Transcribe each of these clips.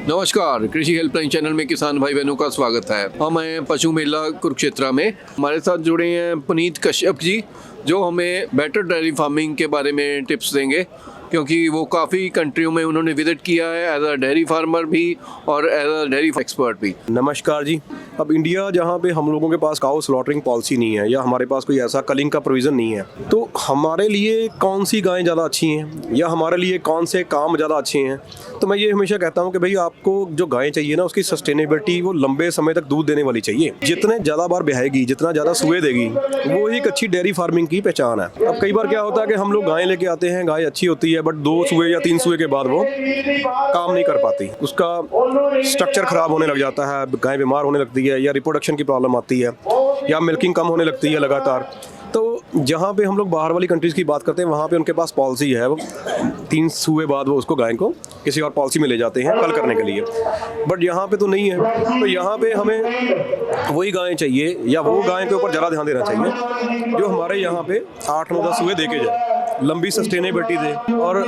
नमस्कार, कृषि helpline channel में किसान भाई बहनों का स्वागत है। हम हैं पशु मेला कुरुक्षेत्र में। हमारे साथ जुड़े हैं पुनीत कश्यप जी, जो हमें बेटर डेयरी फार्मिंग के बारे में टिप्स देंगे, क्योंकि वो काफ़ी कंट्रियों में उन्होंने विजिट किया है एज अ डेयरी फार्मर भी और एज अ डेयरी एक्सपर्ट भी। नमस्कार जी। अब इंडिया जहाँ पे हम लोगों के पास काउ स्लॉटरिंग पॉलिसी नहीं है या हमारे पास कोई ऐसा कलिंग का प्रोविज़न नहीं है, तो हमारे लिए कौन सी गायें ज़्यादा अच्छी हैं या हमारे लिए कौन से काम ज़्यादा अच्छे हैं। तो मैं ये हमेशा कहता हूँ कि भाई आपको जो गायें चाहिए ना, उसकी सस्टेनेबिलिटी वो लंबे समय तक दूध देने वाली चाहिए। जितने ज़्यादा बार ब्याहेगी, जितना ज़्यादा सुए देगी, वो एक अच्छी डेयरी फार्मिंग की पहचान है। अब कई बार क्या होता है कि हम लोग गायें लेके आते हैं, गाय अच्छी होती है बट 2 सुए या 3 सुए के बाद वो काम नहीं कर पाती, उसका स्ट्रक्चर खराब होने लग जाता है, गाय बीमार होने लगती है या रिप्रोडक्शन की प्रॉब्लम आती है या मिल्किंग कम होने लगती है लगातार। तो जहाँ पे हम लोग बाहर वाली कंट्रीज़ की बात करते हैं, वहाँ पे उनके पास पॉलिसी है, वो 3 सुए बाद वो उसको गाय को किसी और पॉलिसी में ले जाते हैं कल करने के लिए। बट यहाँ पे तो नहीं है। तो यहाँ पे हमें वही गायें चाहिए या वो गाय के ऊपर ज़्यादा ध्यान देना चाहिए जो हमारे यहाँ पे 8, 9, 10 सुए दे के जाए, लंबी सस्टेनेबिलिटी दे और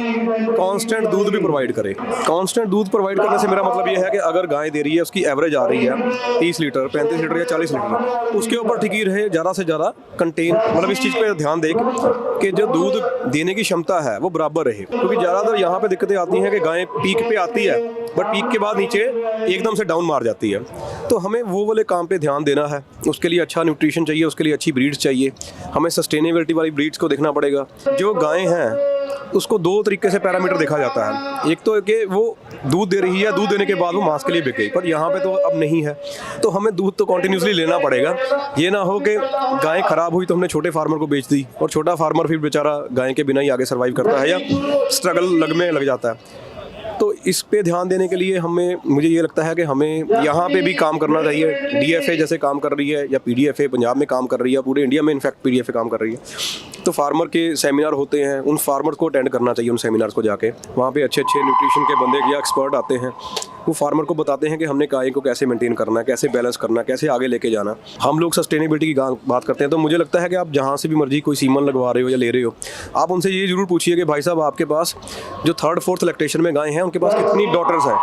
कांस्टेंट दूध भी प्रोवाइड करे। कांस्टेंट दूध प्रोवाइड करने से मेरा मतलब ये है कि अगर गाय दे रही है, उसकी एवरेज आ रही है 30 लीटर, 35 लीटर या 40 लीटर, उसके ऊपर टिकी रहे, ज़्यादा से ज़्यादा कंटेन, मतलब इस चीज़ पे ध्यान दे कि जो दूध देने की क्षमता है वो बराबर रहे। क्योंकि ज़्यादातर यहाँ पे दिक्कतें आती हैं कि गाय पीक पे आती है बट पीक के बाद नीचे एकदम से डाउन मार जाती है। तो हमें वो वाले काम पे ध्यान देना है। उसके लिए अच्छा न्यूट्रिशन चाहिए, उसके लिए अच्छी ब्रीड्स चाहिए, हमें सस्टेनेबिलिटी वाली ब्रीड्स को देखना पड़ेगा। जो गायें हैं उसको 2 तरीके से पैरामीटर देखा जाता है। एक तो कि वो दूध दे रही है, दूध देने के बाद वो मांस के लिए बिक गई, पर यहाँ पे तो अब नहीं है। तो हमें दूध तो कॉन्टिन्यूसली लेना पड़ेगा। ये ना हो कि गाय खराब हुई तो हमने छोटे फार्मर को बेच दी और छोटा फार्मर फिर बेचारा गाय के बिना ही आगे सर्वाइव करता है या स्ट्रगल में लग जाता है। तो इस पे ध्यान देने के लिए मुझे ये लगता है कि हमें यहाँ पे भी काम करना चाहिए। DFA जैसे काम कर रही है या PDFA पंजाब में काम कर रही है, पूरे इंडिया में इनफैक्ट PDFA काम कर रही है। तो फार्मर के सेमिनार होते हैं, उन फार्मर को अटेंड करना चाहिए। उन सेमिनार्स को जाके वहाँ पे अच्छे न्यूट्रिशन के बंदे या एक्सपर्ट आते हैं, वो फार्मर को बताते हैं कि हमने गाय को कैसे मेंटेन करना है, कैसे बैलेंस करना है, कैसे आगे लेके जाना। हम लोग सस्टेनेबिलिटी की बात करते हैं, तो मुझे लगता है कि आप जहाँ से भी मर्जी कोई सीमन लगवा रहे हो या ले रहे हो, आप उनसे ये जरूर पूछिए कि भाई साहब आपके पास जो 3rd, 4th लैक्टेशन में गाय हैं, उनके पास कितनी डॉटर्स हैं,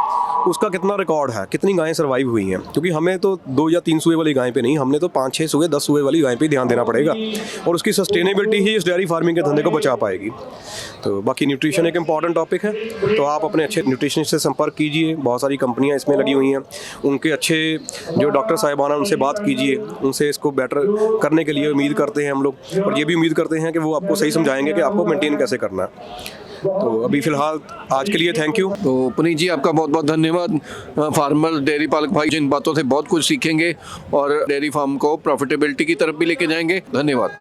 उसका कितना रिकॉर्ड है, कितनी गायें सर्वाइव हुई हैं। क्योंकि हमें तो 2 या 3 सुए वाली गाय पे नहीं, हमने तो 5, 6 सुए, 10 सुए वाली गाय पे ध्यान देना पड़ेगा और उसकी सस्टेनेबिलिटी ही इस डेयरी फार्मिंग के धंधे को बचा पाएगी। तो बाकी न्यूट्रिशन एक इंपॉर्टेंट टॉपिक है, तो आप अपने अच्छे न्यूट्रिशनिस्ट से संपर्क कीजिए। बहुत सारी कंपनियां इसमें लगी हुई हैं, उनके अच्छे जो डॉक्टर साहिबान हैं उनसे बात कीजिए, उनसे इसको बेटर करने के लिए उम्मीद करते हैं हम लोग, और ये भी उम्मीद करते हैं कि वो आपको सही समझाएंगे कि आपको मेंटेन कैसे करना है। तो अभी फिलहाल आज के लिए थैंक यू। तो पुनीत जी, आपका बहुत बहुत धन्यवाद। फार्मर डेयरी पालक भाई जिन बातों से बहुत कुछ सीखेंगे और डेयरी फार्म को प्रॉफिटेबिलिटी की तरफ भी लेके जाएंगे। धन्यवाद।